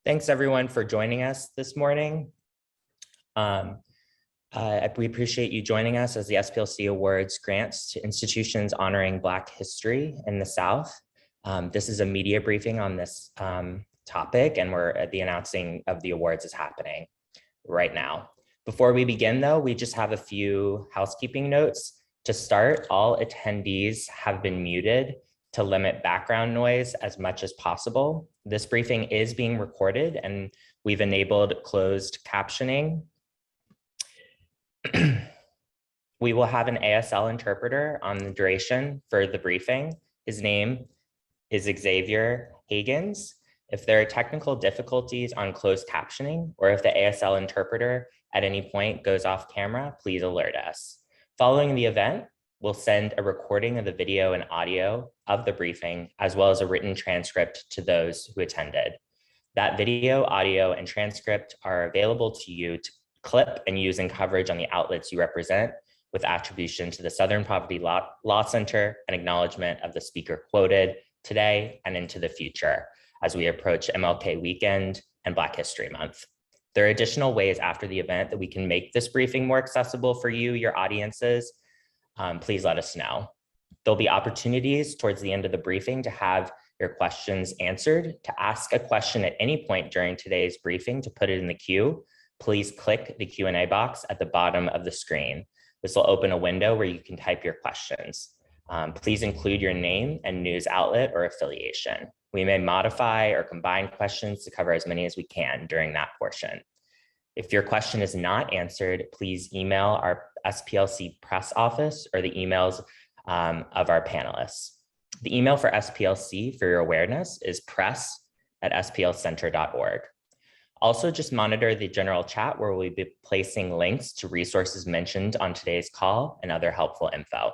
Thanks everyone for joining us this morning. We appreciate you joining us as the SPLC awards grants to institutions honoring Black history in the South. This is a media briefing on this topic, and the announcing of the awards is happening right now. Before we begin though, we just have a few housekeeping notes. To start, all attendees have been muted to limit background noise as much as possible. This briefing is being recorded and we've enabled closed captioning. We will have an ASL interpreter on the duration for the briefing. His name is Xavier Hagens. If there are technical difficulties on closed captioning, or if the ASL interpreter at any point goes off camera, please alert us. Following the event, we'll send a recording of the video and audio of the briefing, as well as a written transcript to those who attended. That video, audio, and transcript are available to you to clip and use in coverage on the outlets you represent, with attribution to the Southern Poverty Law Center and acknowledgement of the speaker quoted today and into the future as we approach MLK weekend and Black History Month. There are additional ways after the event that we can make this briefing more accessible for you, your audiences. Please let us know. There'll be opportunities towards the end of the briefing to have your questions answered. To ask a question at any point during today's briefing, to put it in the queue, please click the Q&A box at the bottom of the screen. This will open a window where you can type your questions. Please include your name and news outlet or affiliation. We may modify or combine questions to cover as many as we can during that portion. If your question is not answered, please email our SPLC press office or the emails of our panelists. The email for SPLC, for your awareness, is press@splcenter.org. Also, just monitor the general chat where we'll be placing links to resources mentioned on today's call and other helpful info.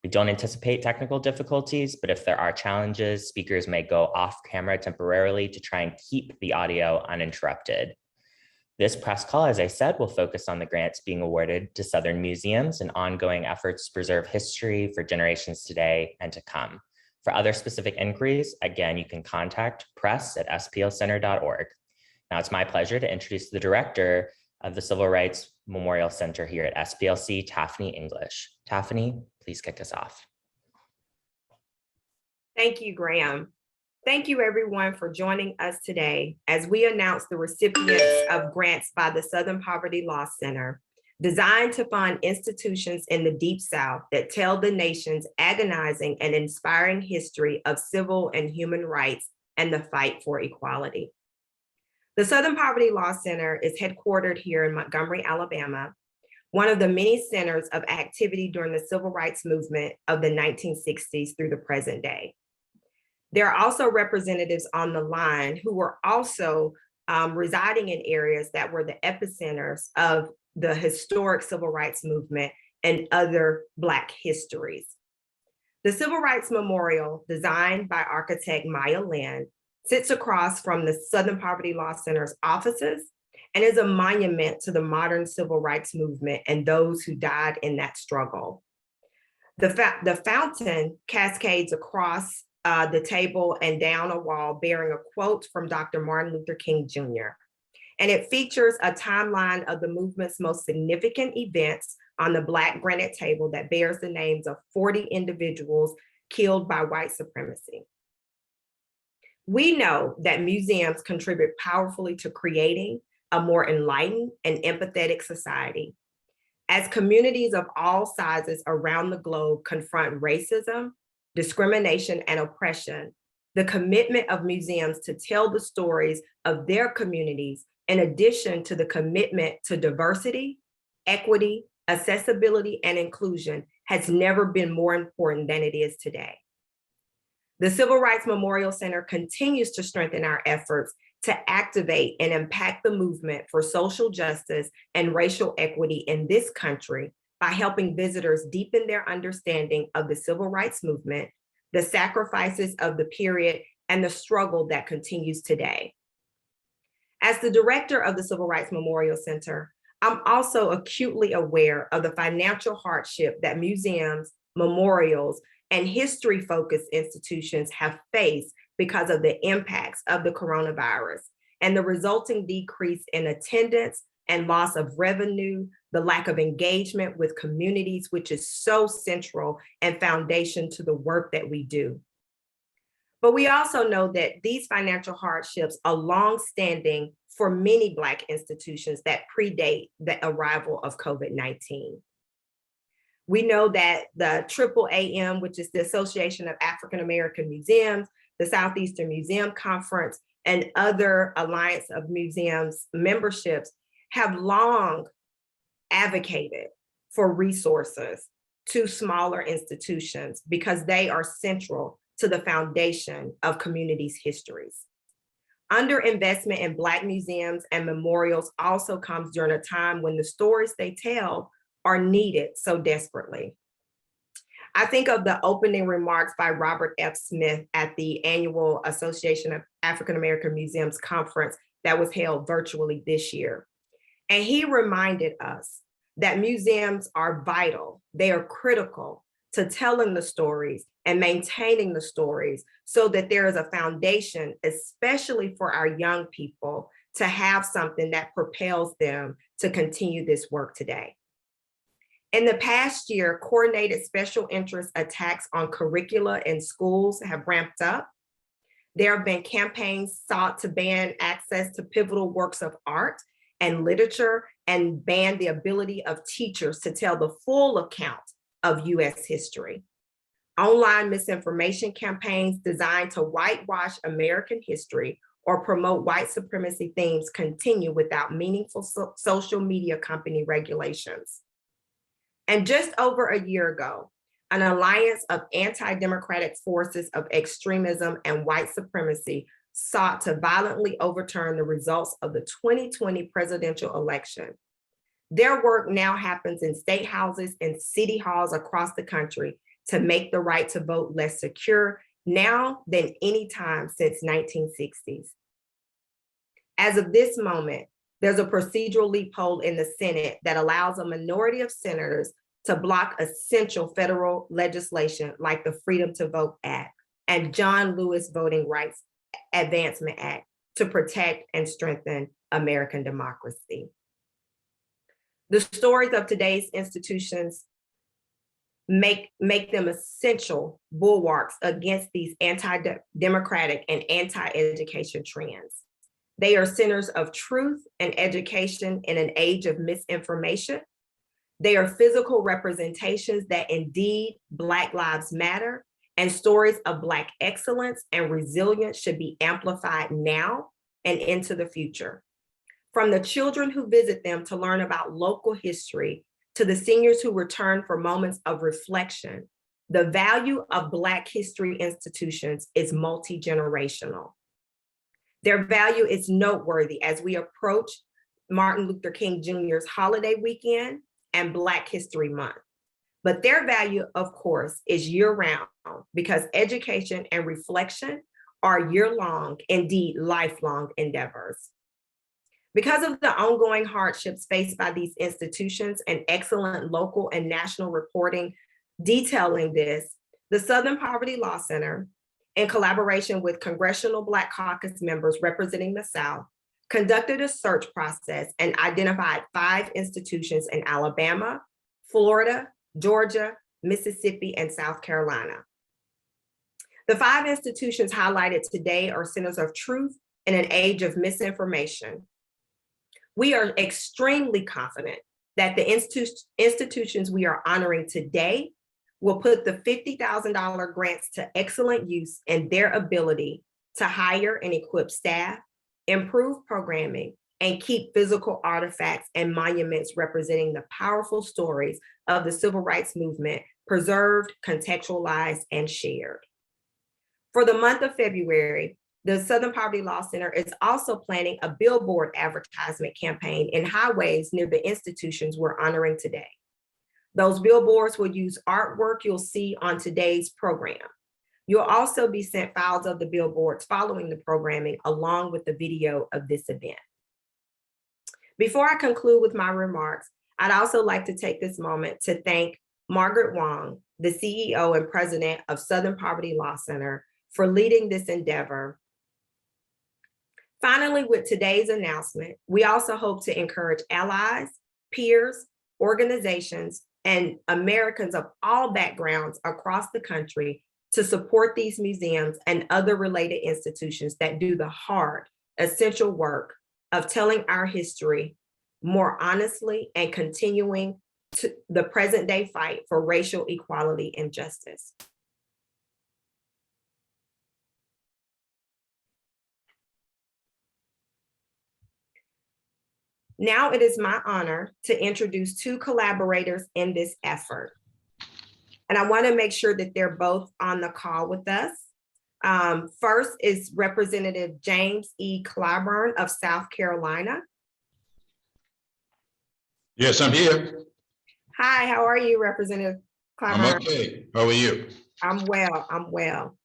We don't anticipate technical difficulties, but if there are challenges, speakers may go off camera temporarily to try and keep the audio uninterrupted. This press call, as I said, will focus on the grants being awarded to Southern museums and ongoing efforts to preserve history for generations today and to come. For other specific inquiries, again, you can contact press@splcenter.org. Now it's my pleasure to introduce the director of the Civil Rights Memorial Center here at SPLC, Tafeni English. Tafeni, please kick us off. Thank you, Graham. Thank you everyone for joining us today as we announce the recipients of grants by the Southern Poverty Law Center, designed to fund institutions in the Deep South that tell the nation's agonizing and inspiring history of civil and human rights and the fight for equality. The Southern Poverty Law Center is headquartered here in Montgomery, Alabama, one of the many centers of activity during the civil rights movement of the 1960s through the present day. There are also representatives on the line who were also residing in areas that were the epicenters of the historic civil rights movement and other Black histories. The Civil Rights Memorial, designed by architect Maya Lin, sits across from the Southern Poverty Law Center's offices and is a monument to the modern civil rights movement and those who died in that struggle. The fountain cascades across the table and down a wall bearing a quote from Dr. Martin Luther King Jr. And it features a timeline of the movement's most significant events on the Black granite table that bears the names of 40 individuals killed by white supremacy. We know that museums contribute powerfully to creating a more enlightened and empathetic society. As communities of all sizes around the globe confront racism, discrimination, and oppression, the commitment of museums to tell the stories of their communities, in addition to the commitment to diversity, equity, accessibility, and inclusion, has never been more important than it is today. The Civil Rights Memorial Center continues to strengthen our efforts to activate and impact the movement for social justice and racial equity in this country by helping visitors deepen their understanding of the civil rights movement, the sacrifices of the period, and the struggle that continues today. As the director of the Civil Rights Memorial Center, I'm also acutely aware of the financial hardship that museums, memorials, and history-focused institutions have faced because of the impacts of the coronavirus and the resulting decrease in attendance and loss of revenue, the lack of engagement with communities, which is so central and foundation to the work that we do. But we also know that these financial hardships are longstanding for many Black institutions that predate the arrival of COVID-19. We know that the AAAM, which is the Association of African American Museums, the Southeastern Museum Conference, and other Alliance of Museums memberships have long advocated for resources to smaller institutions because they are central to the foundation of communities' histories. Underinvestment in Black museums and memorials also comes during a time when the stories they tell are needed so desperately. I think of the opening remarks by Robert F. Smith at the annual Association of African American Museums conference that was held virtually this year. And he reminded us that museums are vital. They are critical to telling the stories and maintaining the stories so that there is a foundation, especially for our young people, to have something that propels them to continue this work today. In the past year, coordinated special interest attacks on curricula in schools have ramped up. There have been campaigns sought to ban access to pivotal works of art and literature and ban the ability of teachers to tell the full account of US history. Online misinformation campaigns designed to whitewash American history or promote white supremacy themes continue without meaningful social media company regulations. And just over a year ago, an alliance of anti-democratic forces of extremism and white supremacy sought to violently overturn the results of the 2020 presidential election. Their work now happens in state houses and city halls across the country to make the right to vote less secure now than any time since 1960s. As of this moment, there's a procedural loophole in the Senate that allows a minority of senators to block essential federal legislation like the Freedom to Vote Act and John Lewis Voting Rights Advancement Act to protect and strengthen American democracy. The stories of today's institutions make them essential bulwarks against these anti-democratic and anti-education trends. They are centers of truth and education in an age of misinformation. They are physical representations that indeed Black lives matter, and stories of Black excellence and resilience should be amplified now and into the future. From the children who visit them to learn about local history, to the seniors who return for moments of reflection, the value of Black history institutions is multi-generational. Their value is noteworthy as we approach Martin Luther King Jr.'s holiday weekend and Black History Month. But their value, of course, is year-round because education and reflection are year-long, indeed lifelong endeavors. Because of the ongoing hardships faced by these institutions and excellent local and national reporting detailing this, the Southern Poverty Law Center, in collaboration with Congressional Black Caucus members representing the South, conducted a search process and identified 5 institutions in Alabama, Florida, Georgia, Mississippi, and South Carolina. The 5 institutions highlighted today are centers of truth in an age of misinformation. We are extremely confident that the institutions we are honoring today will put the $50,000 grants to excellent use in their ability to hire and equip staff, improve programming, and keep physical artifacts and monuments representing the powerful stories of the civil rights movement preserved, contextualized, and shared. For the month of February, the Southern Poverty Law Center is also planning a billboard advertisement campaign in highways near the institutions we're honoring today. Those billboards will use artwork you'll see on today's program. You'll also be sent files of the billboards following the programming along with the video of this event. Before I conclude with my remarks, I'd also like to take this moment to thank Margaret Wong, the CEO and president of Southern Poverty Law Center, for leading this endeavor. Finally, with today's announcement, we also hope to encourage allies, peers, organizations, and Americans of all backgrounds across the country to support these museums and other related institutions that do the hard, essential work of telling our history more honestly and continuing to the present day fight for racial equality and justice. Now it is my honor to introduce two collaborators in this effort. And I want to make sure that they're both on the call with us. First is Representative James E. Clyburn of South Carolina. Yes, I'm here. Hi, how are you, Representative Clyburn? I'm okay. How are you? I'm well.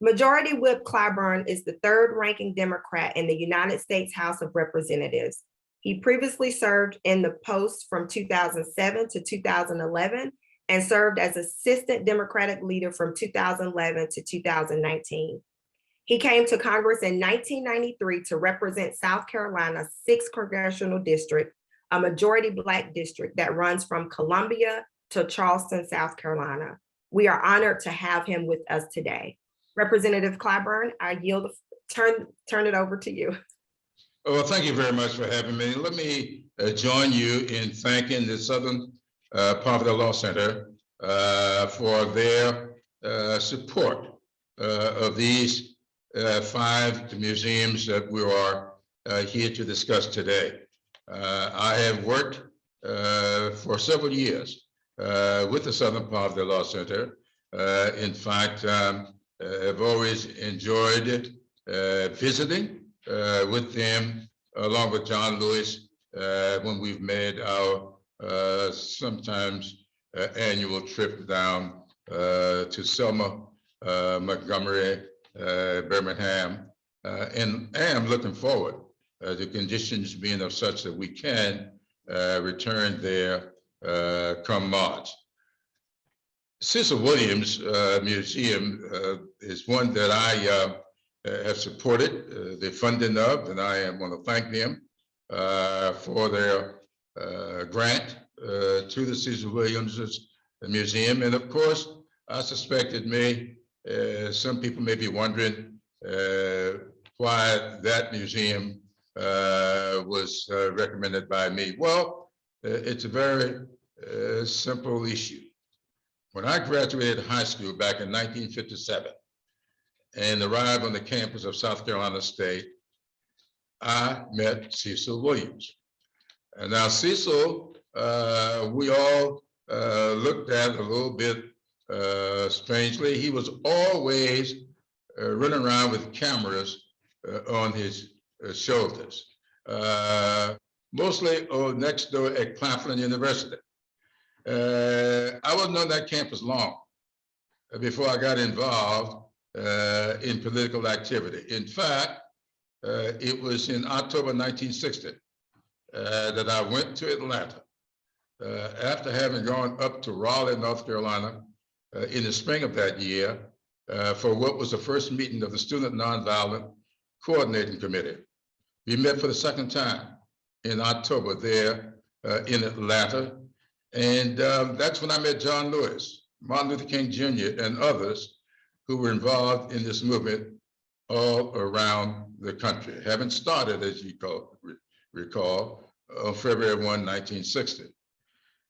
Majority Whip Clyburn is the third ranking Democrat in the United States House of Representatives. He previously served in the post from 2007 to 2011 and served as Assistant Democratic Leader from 2011 to 2019. He came to Congress in 1993 to represent South Carolina's 6th Congressional District, a majority Black district that runs from Columbia to Charleston, South Carolina. We are honored to have him with us today. Representative Clyburn, I yield, turn it over to you. Well, thank you very much for having me. Let me join you in thanking the Southern Poverty Law Center for their support of these 5 museums that we are here to discuss today. I have worked for several years with the Southern Poverty Law Center. In fact, I've always enjoyed visiting with them, along with John Lewis, when we've made our sometimes annual trip down to Selma, Montgomery, Birmingham, and I am looking forward to conditions being of such that we can return there come March. Cecil Williams Museum is one that I have supported the funding of, and I want to thank them for their grant to the Cecil Williams Museum. And of course, I suspect it may, some people may be wondering why that museum was recommended by me. Well, it's a very simple issue. When I graduated high school back in 1957 and arrived on the campus of South Carolina State, I met Cecil Williams. And now Cecil, we all looked at a little bit strangely. He was always running around with cameras on his shoulders, mostly next door at Claflin University. I wasn't on that campus long before I got involved in political activity. In fact, it was in October 1960 that I went to Atlanta after having gone up to Raleigh, North Carolina in the spring of that year for what was the first meeting of the Student Nonviolent Coordinating Committee. We met for the second time in October there in Atlanta. And that's when I met John Lewis, Martin Luther King Jr., and others who were involved in this movement all around the country, having started, as you recall, on February 1, 1960.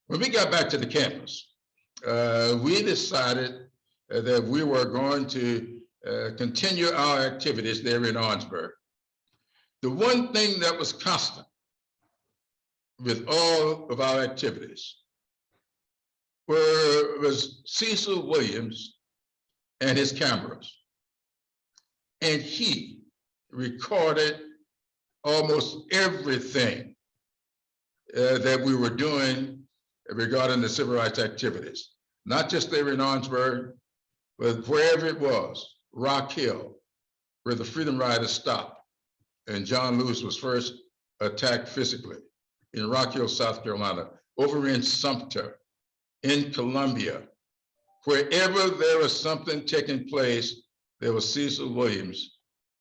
When we got back to the campus, we decided that we were going to continue our activities there in Orangeburg. The one thing that was constant with all of our activities was Cecil Williams and his cameras. And he recorded almost everything that we were doing regarding the civil rights activities, not just there in Orangeburg, but wherever it was, Rock Hill, where the Freedom Riders stopped, and John Lewis was first attacked physically, in Rock Hill, South Carolina, over in Sumter, in Columbia. Wherever there was something taking place, there was Cecil Williams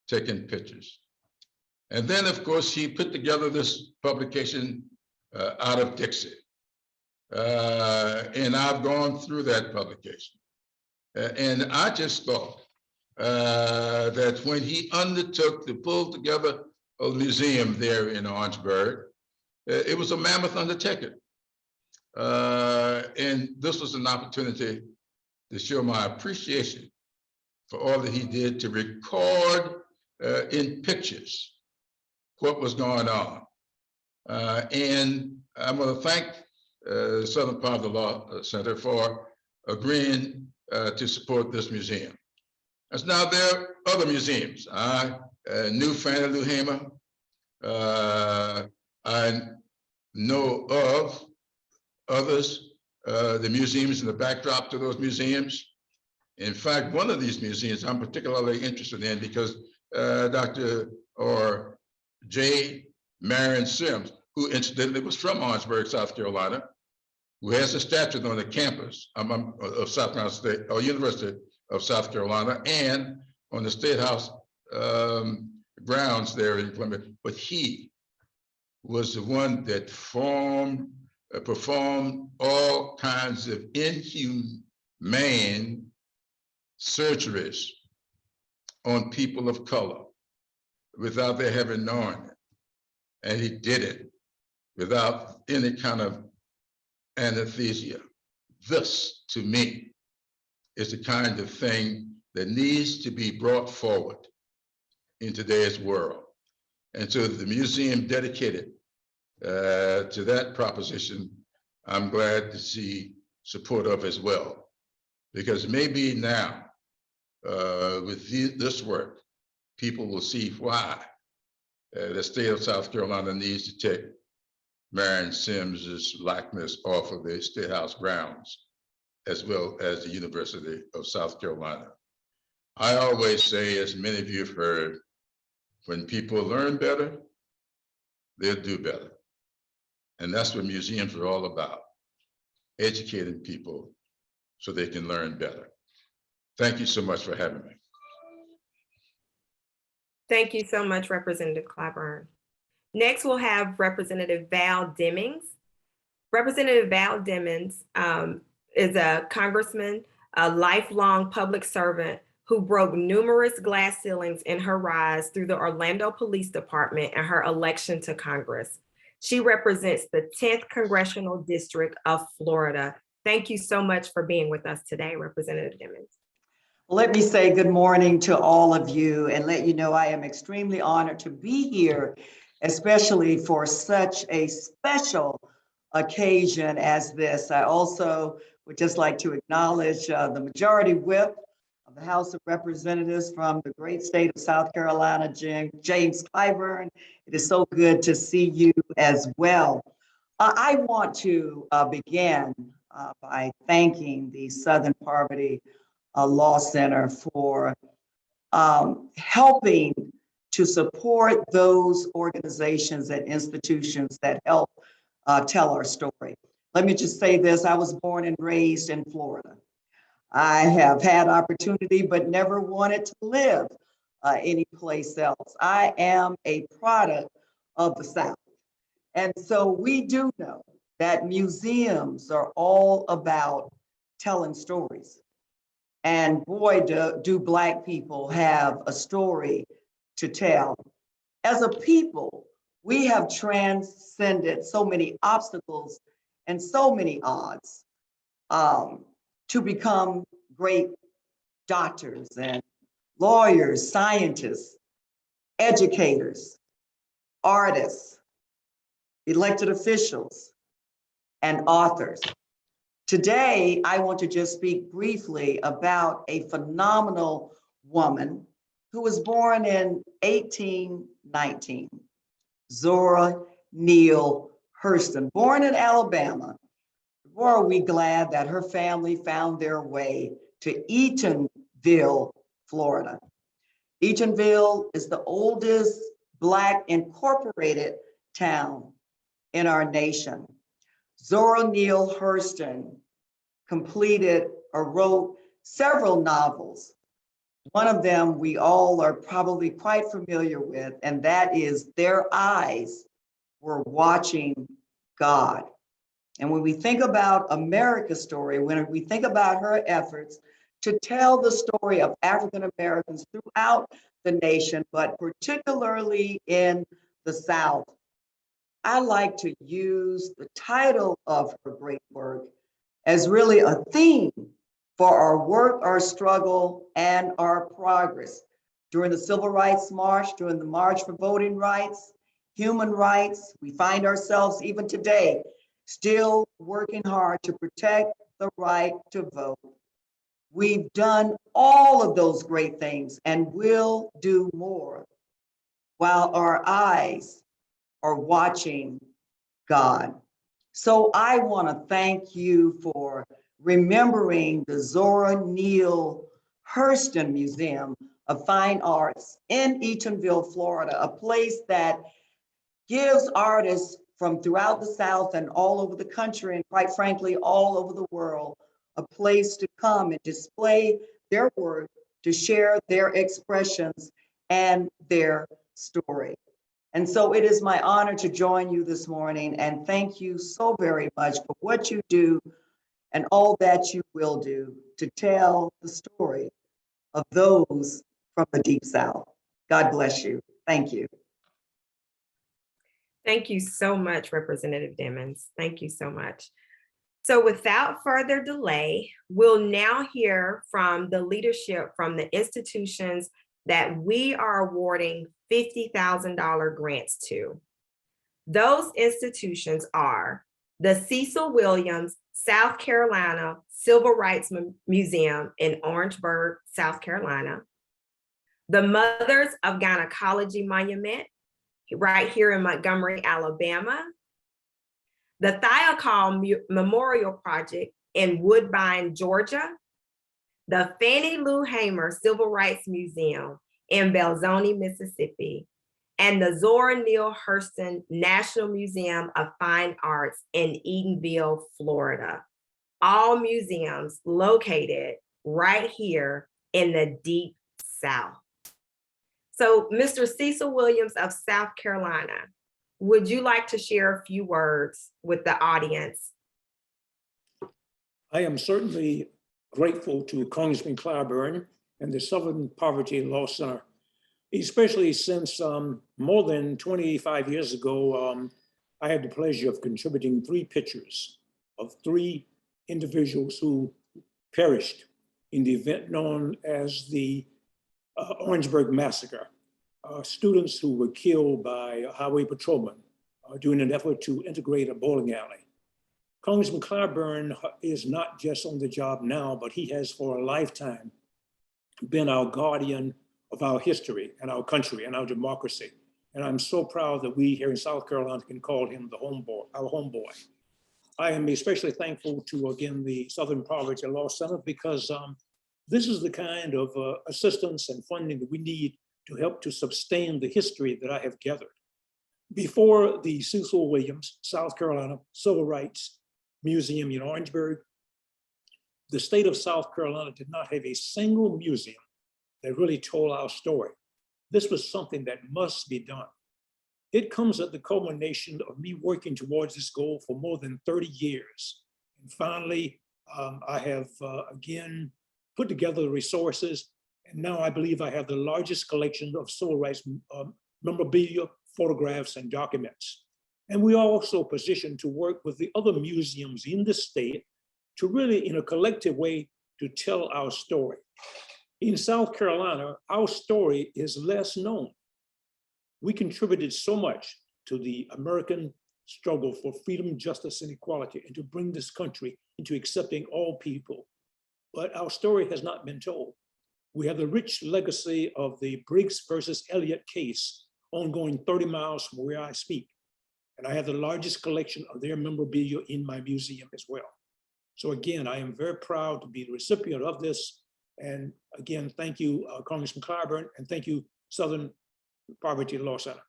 taking pictures. And then, of course, she put together this publication out of Dixie. And I've gone through that publication. And I just thought that when he undertook to pull together a museum there in Orangeburg, it was a mammoth undertaking. And this was an opportunity to show my appreciation for all that he did to record in pictures what was going on. And I'm going to thank Southern Poverty Law Center for agreeing to support this museum. As now there are other museums. I knew Fannie Lou I know of others, the museums and the backdrop to those museums. In fact, one of these museums I'm particularly interested in because Dr. or J. Marion Sims, who incidentally was from Orangeburg, South Carolina, who has a statue on the campus of South Carolina State, or University of South Carolina, and on the State House grounds there in Plymouth. But he was the one that performed all kinds of inhumane surgeries on people of color without their having known it. And he did it without any kind of anesthesia. This, to me, is the kind of thing that needs to be brought forward in today's world. And so the museum dedicated to that proposition, I'm glad to see support of as well. Because maybe now, with this work, people will see why the state of South Carolina needs to take Marion Sims's likeness off of the State House grounds, as well as the University of South Carolina. I always say, as many of you have heard, when people learn better, they'll do better. And that's what museums are all about, educating people so they can learn better. Thank you so much for having me. Thank you so much, Representative Clyburn. Next, we'll have Representative Val Demings. Representative Val Demings is a congressman, a lifelong public servant who broke numerous glass ceilings in her rise through the Orlando Police Department and her election to Congress. She represents the 10th Congressional District of Florida. Thank you so much for being with us today, Representative Demings. Let me say good morning to all of you and let you know I am extremely honored to be here, especially for such a special occasion as this. I also would just like to acknowledge the Majority Whip of the House of Representatives from the great state of South Carolina, James Clyburn. It is so good to see you as well. I want to begin by thanking the Southern Poverty Law Center for helping to support those organizations and institutions that help tell our story. Let me just say this, I was born and raised in Florida. I have had opportunity, but never wanted to live anyplace else. I am a product of the South. And so we do know that museums are all about telling stories. And boy, do Black people have a story to tell. As a people, we have transcended so many obstacles and so many odds to become great doctors and lawyers, scientists, educators, artists, elected officials, and authors. Today, I want to just speak briefly about a phenomenal woman who was born in 1819, Zora Neale Hurston, born in Alabama. Boy, are we glad that her family found their way to Eatonville, Florida. Eatonville is the oldest Black incorporated town in our nation. Zora Neale Hurston completed or wrote several novels, One of them we all are probably quite familiar with, and that is their eyes were watching God. And when we think about America's story, when we think about her efforts to tell the story of African Americans throughout the nation, but particularly in the South, I like to use the title of her great work as really a theme for our work, our struggle, and our progress. During the Civil Rights March, during the March for Voting Rights, Human Rights, we find ourselves even today still working hard to protect the right to vote. We've done all of those great things and will do more while our eyes are watching God. So I want to thank you for remembering the Zora Neale Hurston Museum of Fine Arts in Eatonville, Florida, a place that gives artists from throughout the South and all over the country, and quite frankly, all over the world, a place to come and display their work, to share their expressions and their story. And so it is my honor to join you this morning, and thank you so very much for what you do and all that you will do to tell the story of those from the Deep South. God bless you. Thank you. Thank you so much, Representative Demings. Thank you so much. So without further delay, we'll now hear from the leadership from the institutions that we are awarding $50,000 grants to. Those institutions are the Cecil Williams South Carolina Civil Rights Museum in Orangeburg, South Carolina, the Mothers of Gynecology Monument right here in Montgomery, Alabama, the Thiokol Memorial Project in Woodbine, Georgia, the Fannie Lou Hamer Civil Rights Museum in Belzoni, Mississippi, and the Zora Neale Hurston National Museum of Fine Arts in Eatonville, Florida. All museums located right here in the Deep South. So, Mr. Cecil Williams of South Carolina, would you like to share a few words with the audience? I am certainly grateful to Congressman Clyburn and the Southern Poverty Law Center, especially since more than 25 years ago, I had the pleasure of contributing 3 pictures of 3 individuals who perished in the event known as the Orangeburg Massacre, students who were killed by highway patrolmen during an effort to integrate a bowling alley. Congressman Clyburn is not just on the job now, but he has for a lifetime been our guardian of our history and our country and our democracy. And I'm so proud that we here in South Carolina can call him the homeboy, our homeboy. I am especially thankful to, again, the Southern Poverty Law Center, because this is the kind of assistance and funding that we need to help to sustain the history that I have gathered. Before the Cecil Williams, South Carolina Civil Rights Museum in Orangeburg, the state of South Carolina did not have a single museum that really told our story. This was something that must be done. It comes at the culmination of me working towards this goal for more than 30 years. And finally, I have again put together the resources, and now I believe I have the largest collection of civil rights memorabilia, photographs, and documents. And we are also positioned to work with the other museums in the state to really, in a collective way, to tell our story. In South Carolina, our story is less known. We contributed so much to the American struggle for freedom, justice, and equality, and to bring this country into accepting all people. But our story has not been told. We have the rich legacy of the Briggs versus Elliott case ongoing 30 miles from where I speak. And I have the largest collection of their memorabilia in my museum as well. So again, I am very proud to be the recipient of this. And again, thank you, Congressman Clyburn, and thank you, Southern Poverty Law Center.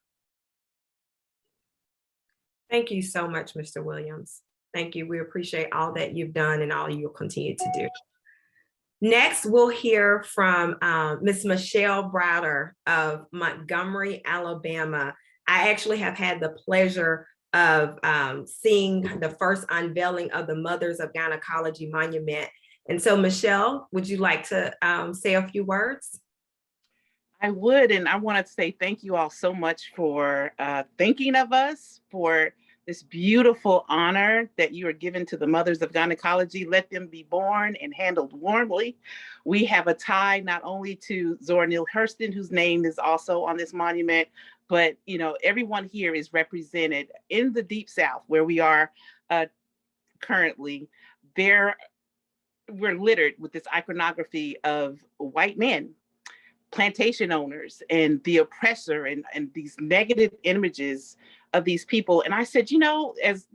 Thank you so much, Mr. Williams. Thank you. We appreciate all that you've done and all you'll continue to do. Next, we'll hear from Ms. Michelle Browder of Montgomery, Alabama. I actually have had the pleasure of seeing the first unveiling of the Mothers of Gynecology Monument. And so, Michelle, would you like to say a few words? I would, and I want to say thank you all so much for thinking of us, for this beautiful honor that you are given to the Mothers of Gynecology. Let them be born and handled warmly. We have a tie not only to Zora Neale Hurston, whose name is also on this monument, but everyone here is represented in the Deep South, where we are currently. We're littered with this iconography of white men, plantation owners, and the oppressor, and these negative images of these people. And I said, as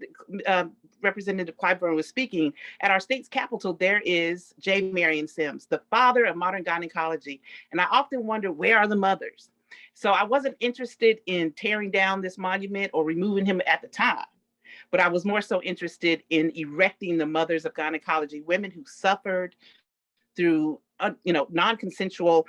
Representative Clyburn was speaking, at our state's capitol, there is J. Marion Sims, the father of modern gynecology. And I often wonder, where are the mothers? So I wasn't interested in tearing down this monument or removing him at the time, but I was more so interested in erecting the Mothers of Gynecology, women who suffered through non-consensual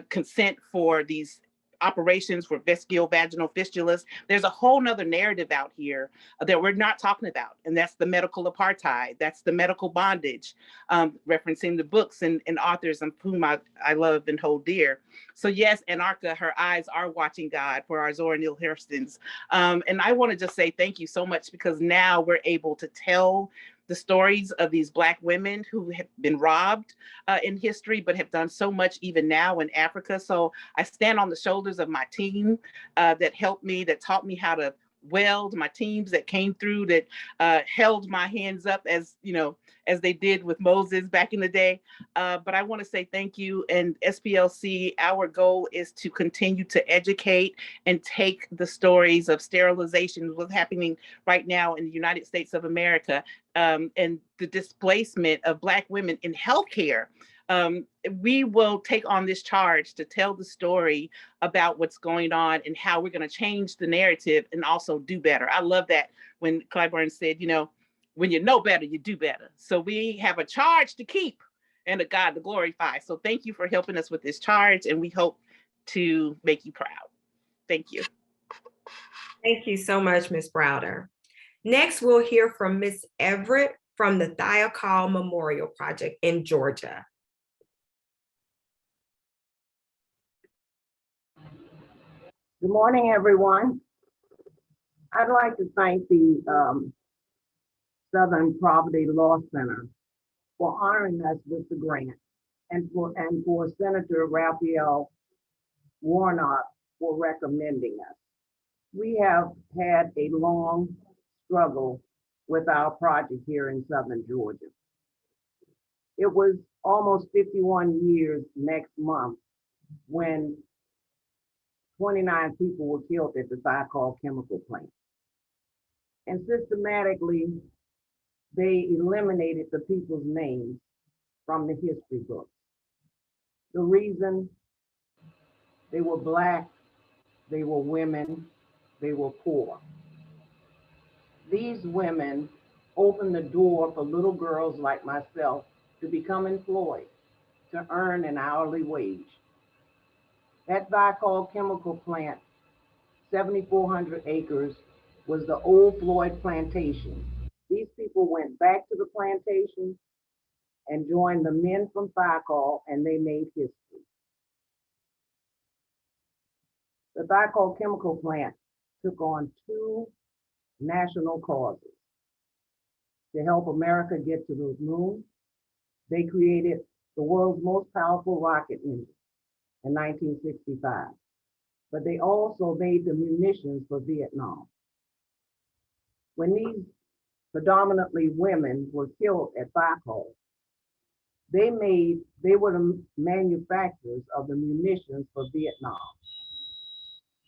consent for these operations for vesicovaginal fistulas. There's a whole nother narrative out here that we're not talking about, and that's the medical apartheid, that's the medical bondage, referencing the books and authors of whom I love and hold dear. So yes, Anarcha, her eyes are watching God for our Zora Neale Hurstons. And I want to just say thank you so much, because now we're able to tell the stories of these Black women who have been robbed in history, but have done so much even now in Africa. So I stand on the shoulders of my team that helped me, that taught me how to weld, my teams that came through, that held my hands up as they did with Moses back in the day. But I want to say thank you. And SPLC, our goal is to continue to educate and take the stories of sterilization, what's happening right now in the United States of America, and the displacement of Black women in healthcare. We will take on this charge to tell the story about what's going on and how we're going to change the narrative and also do better. I love that when Clyburn said, when you know better, you do better. So we have a charge to keep and a God to glorify. So thank you for helping us with this charge, and we hope to make you proud. Thank you. Thank you so much, Ms. Browder. Next, we'll hear from Ms. Everett from the Thiokol Memorial Project in Georgia. Good morning, everyone. I'd like to thank the Southern Poverty Law Center for honoring us with the grant, and for Senator Raphael Warnock for recommending us. We have had a long struggle with our project here in Southern Georgia. It was almost 51 years next month when 29 people were killed at the Thiokol chemical plant. And systematically, they eliminated the people's names from the history books. The reason: they were Black, they were women, they were poor. These women opened the door for little girls like myself to become employed, to earn an hourly wage. That Thiokol chemical plant, 7,400 acres, was the old Floyd plantation. These people went back to the plantation and joined the men from Thiokol, and they made history. The Thiokol chemical plant took on two national causes. To help America get to the moon, they created the world's most powerful rocket engine in 1965. But they also made the munitions for Vietnam. When these predominantly women were killed at Thiokol, they were the manufacturers of the munitions for Vietnam.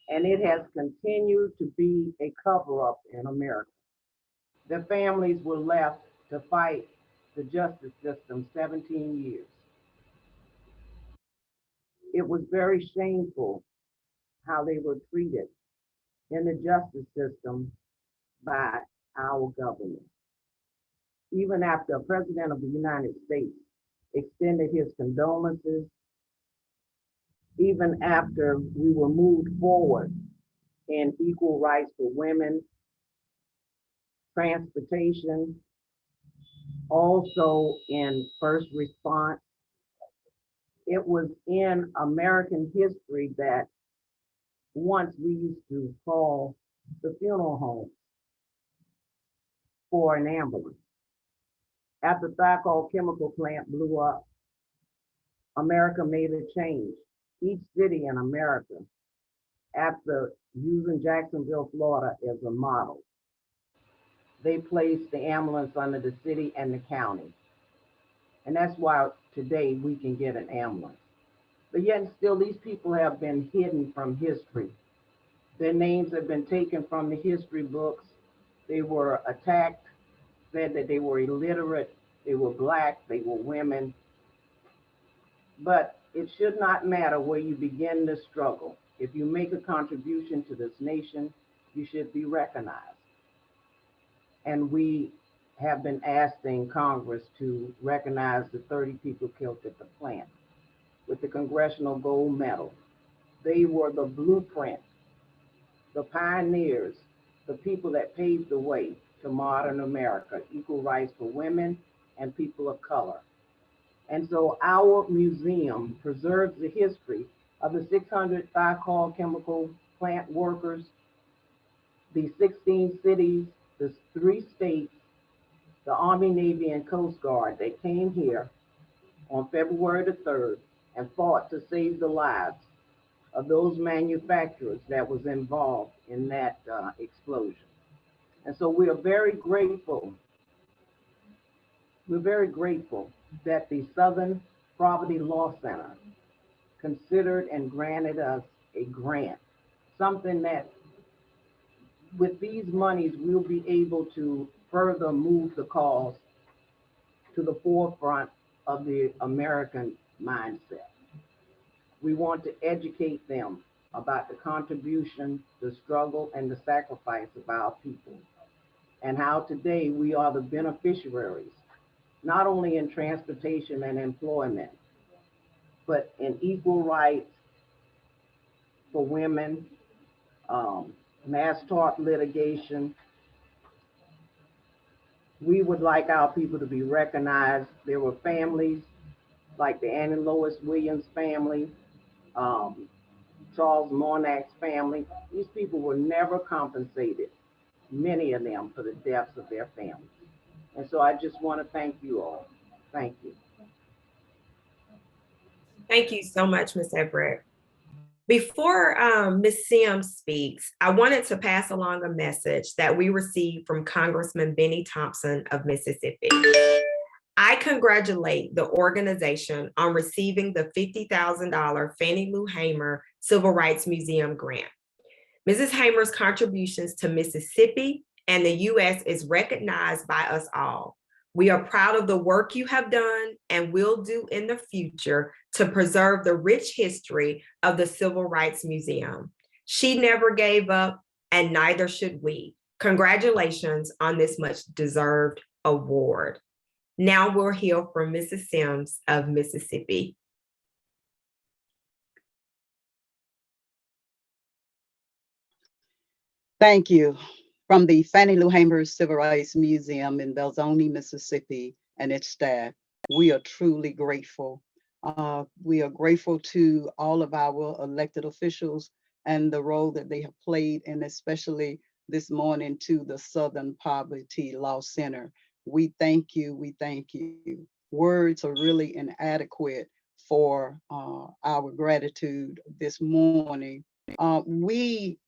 And it has continued to be a cover-up in America. Their families were left to fight the justice system 17 years. It was very shameful how they were treated in the justice system by our government. Even after a president of the United States extended his condolences. Even after we were moved forward in equal rights for women, transportation, also in first response. It was in American history that once we used to call the funeral home for an ambulance. After Thiokol chemical plant blew up, America made a change. Each city in America, after using Jacksonville, Florida as a model, they placed the ambulance under the city and the county. And that's why today we can get an ambulance. But yet and still, these people have been hidden from history. Their names have been taken from the history books. They were attacked, said that they were illiterate, they were Black, they were women. But it should not matter where you begin this struggle. If you make a contribution to this nation, you should be recognized. And we have been asking Congress to recognize the 30 people killed at the plant with the Congressional Gold Medal. They were the blueprint, the pioneers, the people that paved the way to modern America, equal rights for women and people of color. And so our museum preserves the history of the 600 Thiokol chemical plant workers, the 16 cities, the 3 states, the Army, Navy, and Coast Guard that came here on February the 3rd and fought to save the lives of those manufacturers that was involved in that explosion. And so we are very grateful. We're very grateful that the Southern Poverty Law Center considered and granted us a grant, something that with these monies, we'll be able to further move the cause to the forefront of the American mindset. We want to educate them about the contribution, the struggle, and the sacrifice of our people, and how today we are the beneficiaries, not only in transportation and employment, but in equal rights for women, mass tort litigation. We would like our people to be recognized. There were families like the Annie Lois Williams family, Charles Monak's family. These people were never compensated, many of them, for the deaths of their families. And so I just want to thank you all. Thank you. Thank you so much, Ms. Everett. Before Ms. Sims speaks, I wanted to pass along a message that we received from Congressman Benny Thompson of Mississippi. I congratulate the organization on receiving the $50,000 Fannie Lou Hamer Civil Rights Museum grant. Mrs. Hamer's contributions to Mississippi and the U.S. is recognized by us all. We are proud of the work you have done and will do in the future to preserve the rich history of the Civil Rights Museum. She never gave up, and neither should we. Congratulations on this much deserved award. Now we'll hear from Mrs. Sims of Mississippi. Thank you. From the Fannie Lou Hamer Civil Rights Museum in Belzoni, Mississippi, and its staff, we are truly grateful. We are grateful to all of our elected officials and the role that they have played, and especially this morning to the Southern Poverty Law Center. We thank you, we thank you. Words are really inadequate for our gratitude this morning. We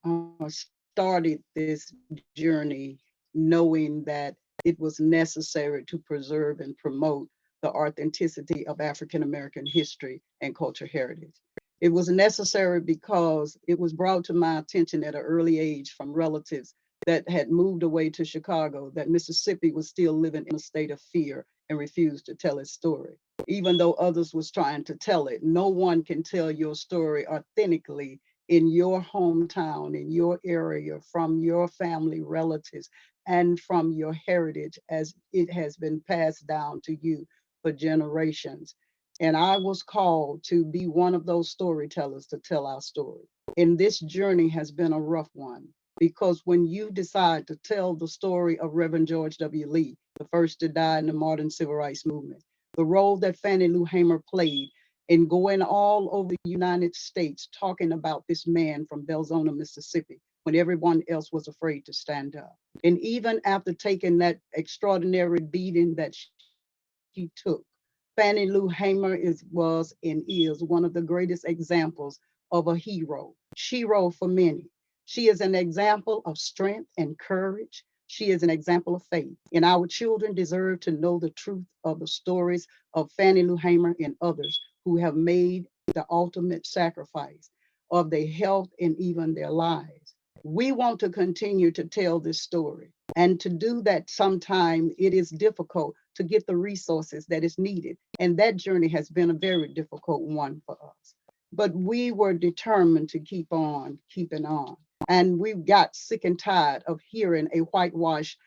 started this journey knowing that it was necessary to preserve and promote the authenticity of African American history and cultural heritage. It was necessary because it was brought to my attention at an early age from relatives that had moved away to Chicago that Mississippi was still living in a state of fear and refused to tell its story. Even though others was trying to tell it, no one can tell your story authentically in your hometown, in your area, from your family, relatives, and from your heritage as it has been passed down to you for generations. And I was called to be one of those storytellers to tell our story. And this journey has been a rough one, because when you decide to tell the story of Reverend George W. Lee, the first to die in the modern civil rights movement, the role that Fannie Lou Hamer played in going all over the United States talking about this man from Belzona, Mississippi, when everyone else was afraid to stand up. And even after taking that extraordinary beating that she took, Fannie Lou Hamer was and is one of the greatest examples of a hero. She wrote for many. She is an example of strength and courage. She is an example of faith. And our children deserve to know the truth of the stories of Fannie Lou Hamer and others who have made the ultimate sacrifice of their health and even their lives. We want to continue to tell this story. And to do that, sometimes it is difficult to get the resources that is needed. And that journey has been a very difficult one for us. But we were determined to keep on keeping on. And we got sick and tired of hearing a whitewash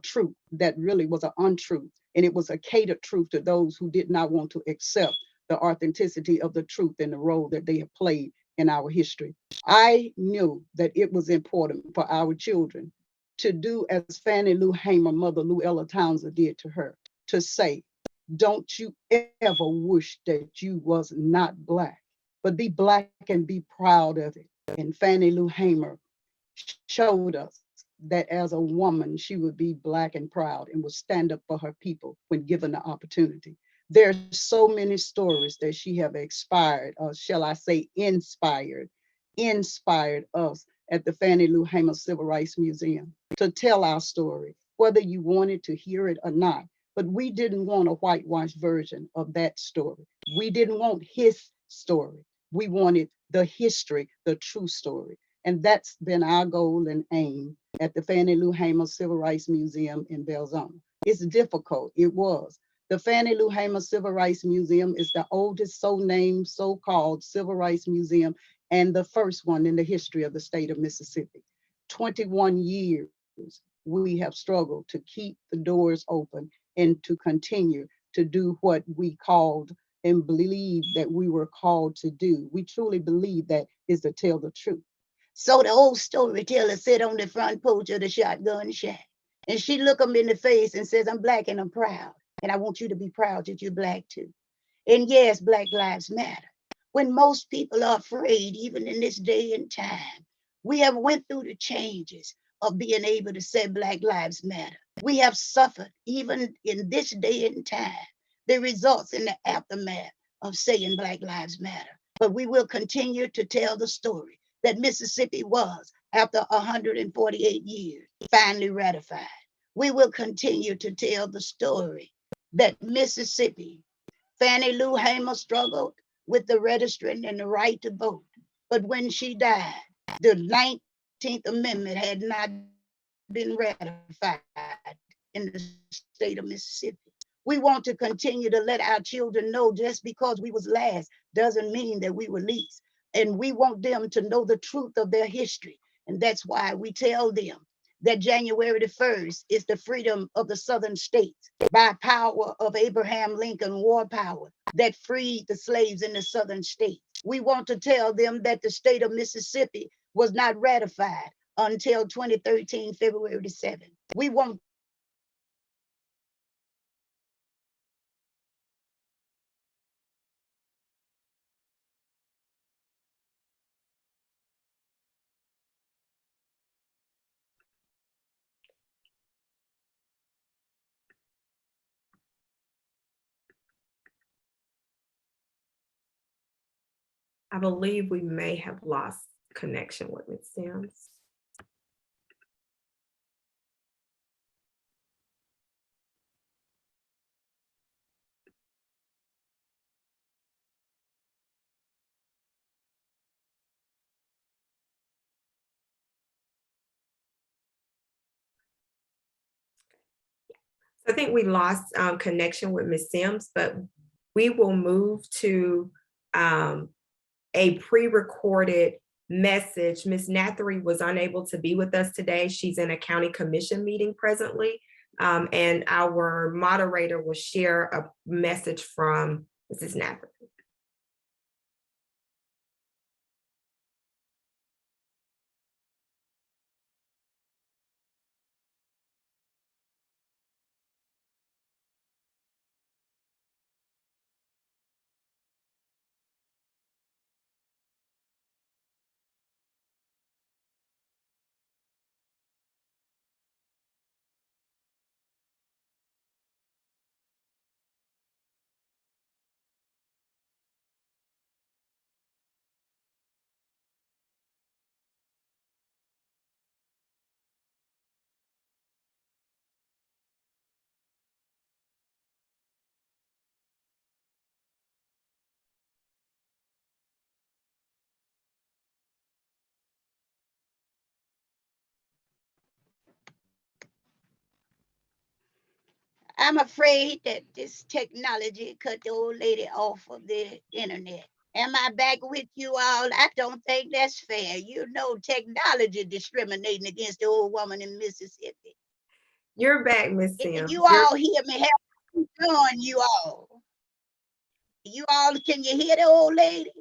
truth that really was an untruth. And it was a catered truth to those who did not want to accept the authenticity of the truth and the role that they have played in our history. I knew that it was important for our children to do as Fannie Lou Hamer, Mother Lou Ella Townsend did to her, to say, don't you ever wish that you was not Black, but be Black and be proud of it. And Fannie Lou Hamer showed us that as a woman, she would be Black and proud and would stand up for her people when given the opportunity. There's so many stories that she have inspired, or shall I say inspired us at the Fannie Lou Hamer Civil Rights Museum to tell our story, whether you wanted to hear it or not. But we didn't want a whitewashed version of that story. We didn't want his story. We wanted the history, the true story. And that's been our goal and aim at the Fannie Lou Hamer Civil Rights Museum in Belzona. It's difficult, it was. The Fannie Lou Hamer Civil Rights Museum is the oldest so-named, so-called civil rights museum and the first one in the history of the state of Mississippi. 21 years we have struggled to keep the doors open and to continue to do what we called and believe that we were called to do. We truly believe that is to tell the truth. So the old storyteller sit on the front porch of the shotgun shack, and she look them in the face and says, I'm Black and I'm proud. And I want you to be proud that you're Black too. And yes, Black lives matter. When most people are afraid, even in this day and time, we have went through the changes of being able to say Black lives matter. We have suffered, even in this day and time, the results in the aftermath of saying Black lives matter. But we will continue to tell the story that Mississippi was, after 148 years, finally ratified. We will continue to tell the story that Mississippi, Fannie Lou Hamer struggled with the registering and the right to vote. But when she died, the 19th Amendment had not been ratified in the state of Mississippi. We want to continue to let our children know just because we was last doesn't mean that we were least. And we want them to know the truth of their history. And that's why we tell them that January the 1st is the freedom of the southern states by power of Abraham Lincoln war power that freed the slaves in the southern states. We want to tell them that the state of Mississippi was not ratified until 2013, February the 7th. We want I believe we may have lost connection with Ms. Sims. I think we lost connection with Ms. Sims, but we will move to a pre-recorded message. Ms. Nathary was unable to be with us today. She's in a county commission meeting presently. And our moderator will share a message from Mrs. Napper. I'm afraid that this technology cut the old lady off of the internet. Am I back with you all? I don't think that's fair. You know, technology discriminating against the old woman in Mississippi. You're back, Miss Can Sims. you all hear me? Help me join you all. You all, can you hear the old lady?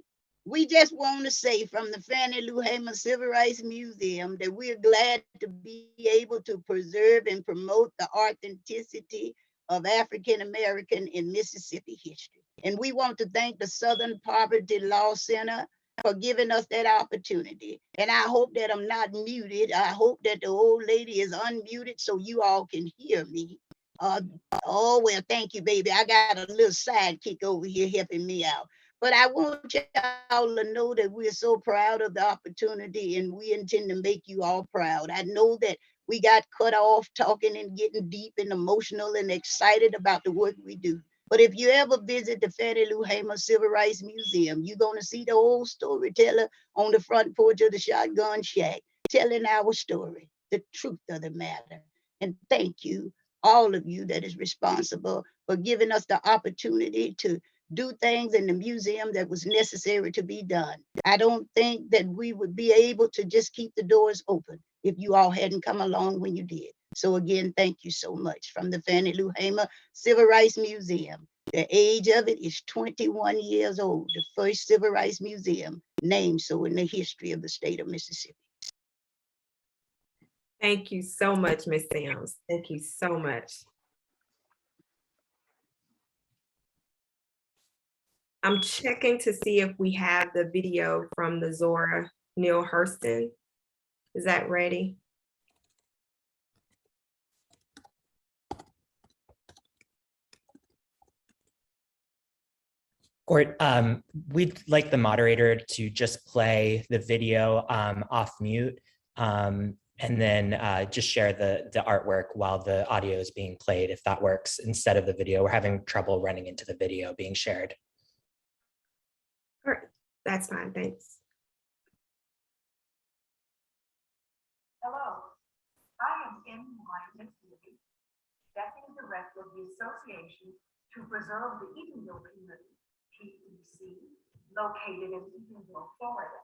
We just want to say from the Fannie Lou Hamer Civil Rights Museum that we're glad to be able to preserve and promote the authenticity of African American in Mississippi history. And we want to thank the Southern Poverty Law Center for giving us that opportunity. And I hope that I'm not muted. I hope that the old lady is unmuted so you all can hear me. Oh, well, thank you, baby. I got a little sidekick over here helping me out. But I want y'all to know that we're so proud of the opportunity and we intend to make you all proud. I know that we got cut off talking and getting deep and emotional and excited about the work we do. But if you ever visit the Fannie Lou Hamer Civil Rights Museum, you're going to see the old storyteller on the front porch of the shotgun shack telling our story, the truth of the matter. And thank you, all of you that is responsible for giving us the opportunity to do things in the museum that was necessary to be done. I don't think that we would be able to just keep the doors open if you all hadn't come along when you did. So again, thank you so much from the Fannie Lou Hamer Civil Rights Museum. The age of it is 21 years old, the first civil rights museum named so in the history of the state of Mississippi. Thank you so much, Ms. Sims. Thank you so much. I'm checking to see if we have the video from the Zora Neale Hurston. Is that ready? Or we'd like the moderator to just play the video off mute and then just share the artwork while the audio is being played, if that works, instead of the video. We're having trouble running into the video being shared. All right, that's fine, thanks. Hello, I am N.Y. Deputy Director of the Association to Preserve the Eatonville Community, PEC, located in Eatonville, Florida.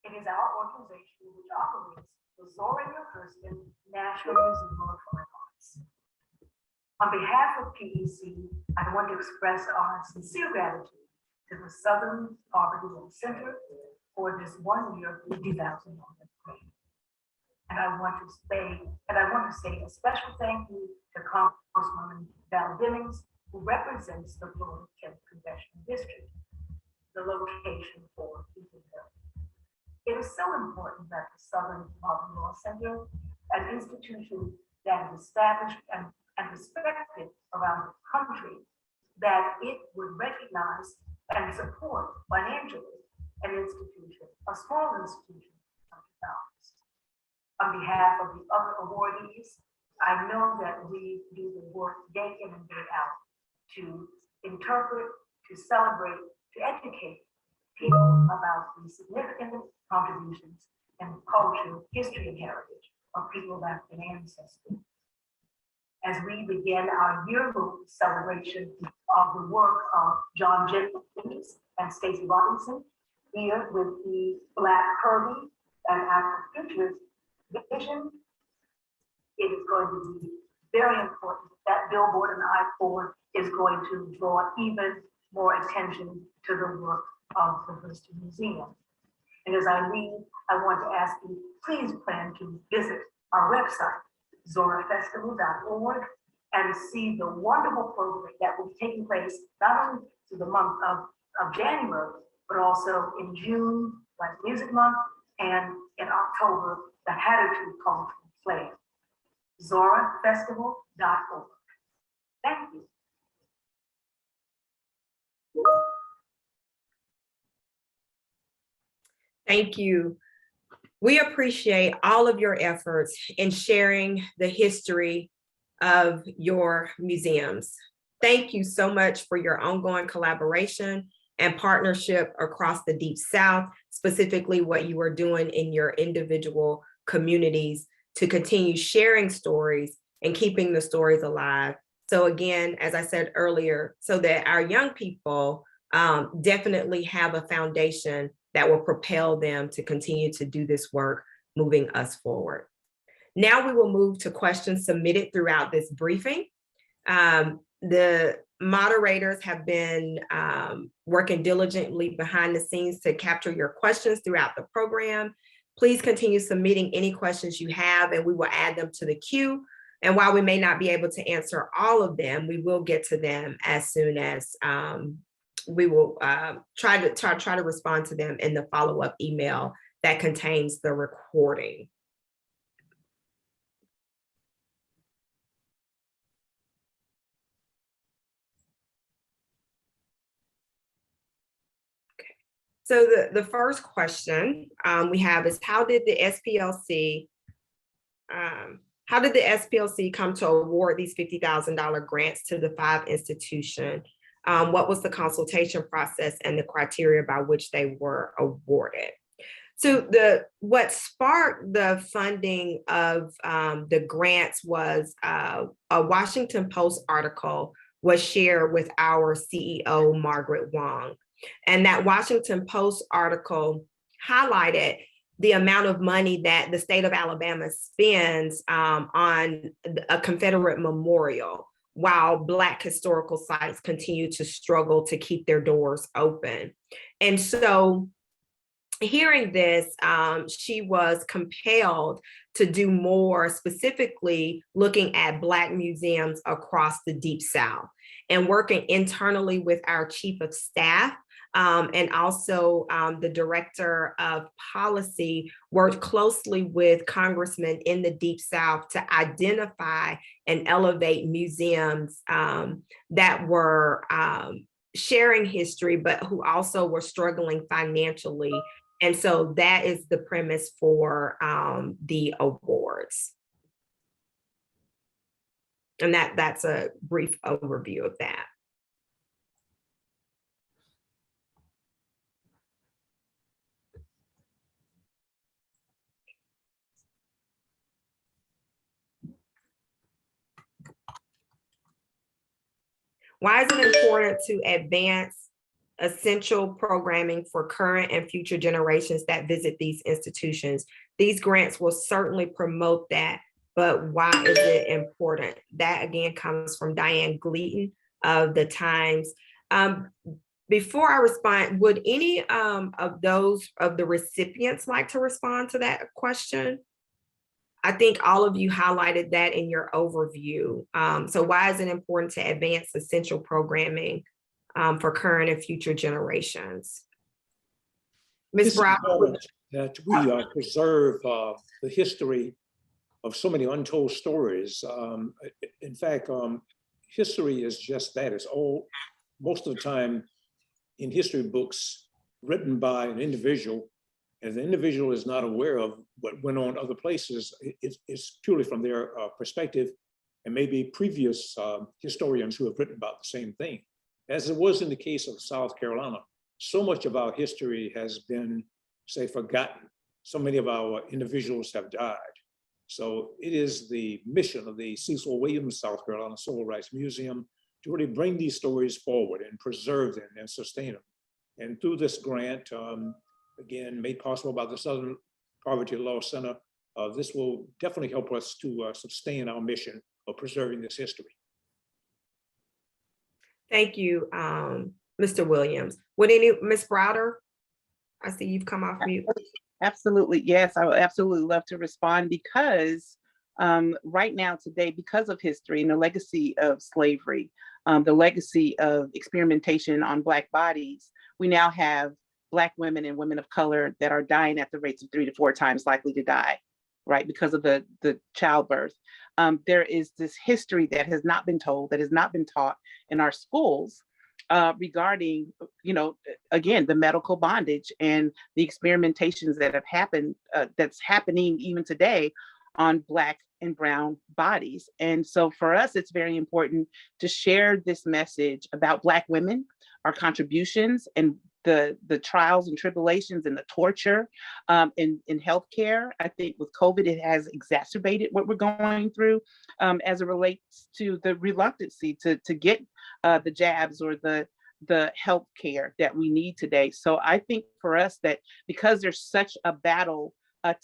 It is our organization which operates the Zora Neale Hurston National Museum of Fine Arts. On behalf of PEC, I want to express our sincere gratitude to the Southern Poverty Law Center for this 1 year $50,000 grant. And I want to say a special thank you to Congresswoman Val Demings, who represents the Florida 10th Congressional District, the location for Eatonville. It is so important that the Southern Poverty Law Center, an institution that is established and respected around the country, that it would recognize and support financially an institution, a small institution such as ours. On behalf of the other awardees, I know that we do the work day in and day out to interpret, to celebrate, to educate people about the significant contributions in culture, history, and heritage of people of African ancestry. As we begin our yearly celebration of the work of John Jenkins and Stacey Robinson, here with the Black Kirby and Afrofuturist vision, it is going to be very important. That billboard and I-4 is going to draw even more attention to the work of the Hurston Museum. And as I leave, I want to ask you, please plan to visit our website, zorafestival.org, and see the wonderful program that will be taking place not only through the month of January, but also in June, like Music Month, and in October, the Hatitude Cultural Play. zorafestival.org. Thank you. Thank you. We appreciate all of your efforts in sharing the history of your museums. Thank you so much for your ongoing collaboration and partnership across the Deep South, specifically what you are doing in your individual communities to continue sharing stories and keeping the stories alive. So again, as I said earlier, so that our young people definitely have a foundation that will propel them to continue to do this work, moving us forward. Now we will move to questions submitted throughout this briefing. The moderators have been working diligently behind the scenes to capture your questions throughout the program. Please continue submitting any questions you have and we will add them to the queue. And while we may not be able to answer all of them, we will get to them as soon as we will try to respond to them in the follow-up email that contains the recording. Okay. So the first question we have is, how did the SPLC come to award these $50,000 grants to the 5 institutions? What was the consultation process and the criteria by which they were awarded? So what sparked the funding of the grants was a Washington Post article was shared with our CEO, Margaret Wong. And that Washington Post article highlighted the amount of money that the state of Alabama spends on a Confederate memorial, while Black historical sites continue to struggle to keep their doors open. And so hearing this, she was compelled to do more, specifically looking at Black museums across the Deep South and working internally with our chief of staff. And also the director of policy worked closely with congressmen in the Deep South to identify and elevate museums that were sharing history, but who also were struggling financially. And so that is the premise for the awards. And that's a brief overview of that. Why is it important to advance essential programming for current and future generations that visit these institutions? These grants will certainly promote that, but why is it important? That again comes from Diane Gleaton of the Times. Before I respond, would any of the recipients like to respond to that question? I think all of you highlighted that in your overview. So why is it important to advance essential programming for current and future generations? Ms. Brown. That we preserve the history of so many untold stories. In fact, history is just that. It's all, most of the time in history books written by an individual, and the individual is not aware of what went on other places. It's purely from their perspective, and maybe previous historians who have written about the same thing. As it was in the case of South Carolina, so much of our history has been, say, forgotten. So many of our individuals have died. So it is the mission of the Cecil Williams South Carolina Civil Rights Museum to really bring these stories forward and preserve them and sustain them. And through this grant, again, made possible by the Southern Poverty Law Center, this will definitely help us to sustain our mission of preserving this history. Thank you, Mr. Williams. Ms. Browder? I see you've come off mute. Absolutely. Yes, I would absolutely love to respond because right now today, because of history and the legacy of slavery, the legacy of experimentation on Black bodies, we now have Black women and women of color that are dying at the rates of 3 to 4 times likely to die, right? Because of the childbirth. There is this history that has not been told, that has not been taught in our schools regarding, again, the medical bondage and the experimentations that have happened, that's happening even today on Black and brown bodies. And so for us, it's very important to share this message about Black women, our contributions, and the trials and tribulations and the torture in healthcare. I think with COVID, it has exacerbated what we're going through as it relates to the reluctancy to get the jabs or the health care that we need today. So I think for us that because there's such a battle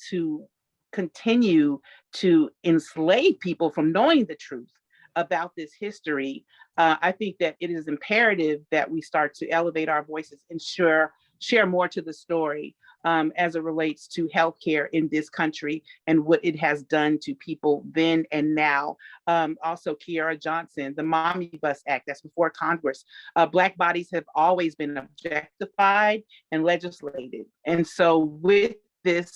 to continue to enslave people from knowing the truth about this history, I think that it is imperative that we start to elevate our voices and share more to the story as it relates to healthcare in this country and what it has done to people then and now. Also, Kiara Johnson, the Mommy Bus Act, that's before Congress. Black bodies have always been objectified and legislated. And so with this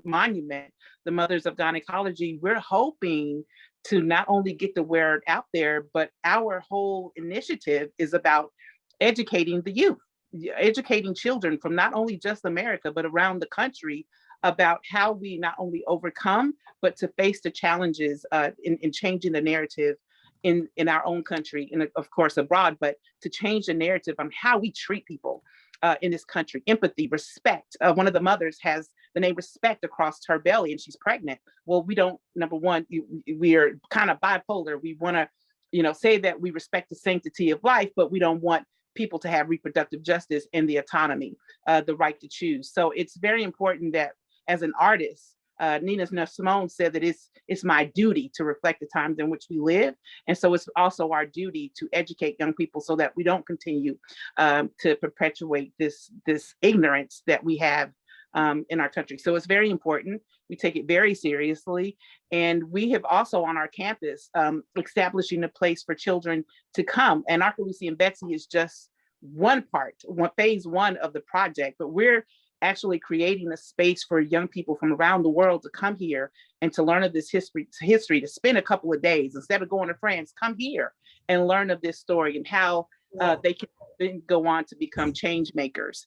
monument, the Mothers of Gynecology, we're hoping to not only get the word out there, but our whole initiative is about educating the youth, educating children from not only just America, but around the country about how we not only overcome, but to face the challenges in changing the narrative in our own country and of course abroad, but to change the narrative on how we treat people in this country. Empathy, respect. One of the mothers has the name Respect across her belly and she's pregnant. Well, we don't, number one, we are kind of bipolar. We want to, say that we respect the sanctity of life, but we don't want people to have reproductive justice and the autonomy, the right to choose. So it's very important that as an artist, Nina Simone said that it's my duty to reflect the times in which we live. And so it's also our duty to educate young people so that we don't continue to perpetuate this ignorance that we have in our country. So it's very important. We take it very seriously. And we have also on our campus establishing a place for children to come. And Arca Lucy and Betsy is just phase one of the project, but we're actually creating a space for young people from around the world to come here and to learn of this history, to spend a couple of days instead of going to France, come here and learn of this story and how they can then go on to become change makers,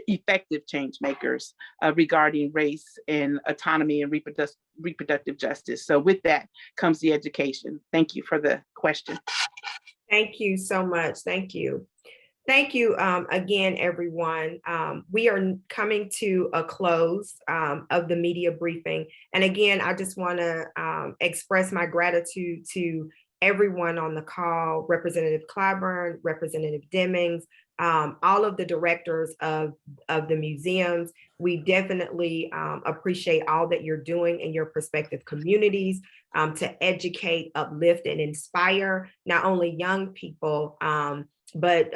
effective change makers regarding race and autonomy and reproductive justice. So with that comes the education. Thank you for the question. Thank you so much. Thank you. Thank you again, everyone. We are coming to a close of the media briefing. And again, I just want to express my gratitude to everyone on the call, Representative Clyburn, Representative Demings, all of the directors of the museums. We definitely appreciate all that you're doing in your prospective communities to educate, uplift, and inspire not only young people, but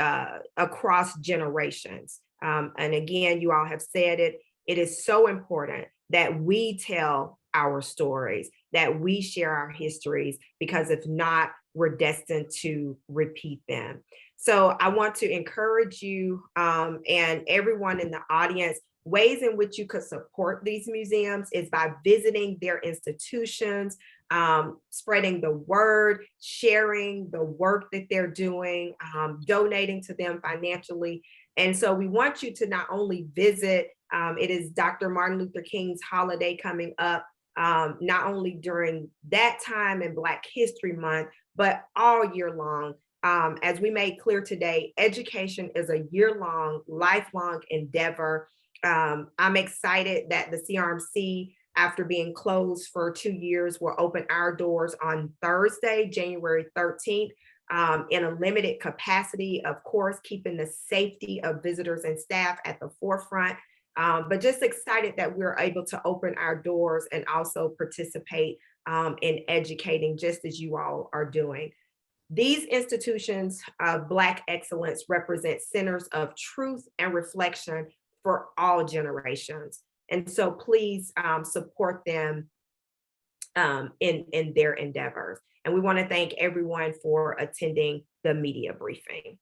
across generations. And again, you all have said it, it is so important that we tell our stories, that we share our histories, because if not, we're destined to repeat them. So I want to encourage you and everyone in the audience, ways in which you could support these museums is by visiting their institutions, spreading the word, sharing the work that they're doing, donating to them financially. And so we want you to not only visit, it is Dr. Martin Luther King's holiday coming up, not only during that time in Black History Month, but all year long. As we made clear today, education is a year-long, lifelong endeavor. I'm excited that the CRMC, after being closed for 2 years, will open our doors on Thursday, January 13th, in a limited capacity, of course, keeping the safety of visitors and staff at the forefront. But just excited that we're able to open our doors and also participate in educating just as you all are doing. These institutions of Black excellence represent centers of truth and reflection for all generations. And so please support them in their endeavors. And we want to thank everyone for attending the media briefing.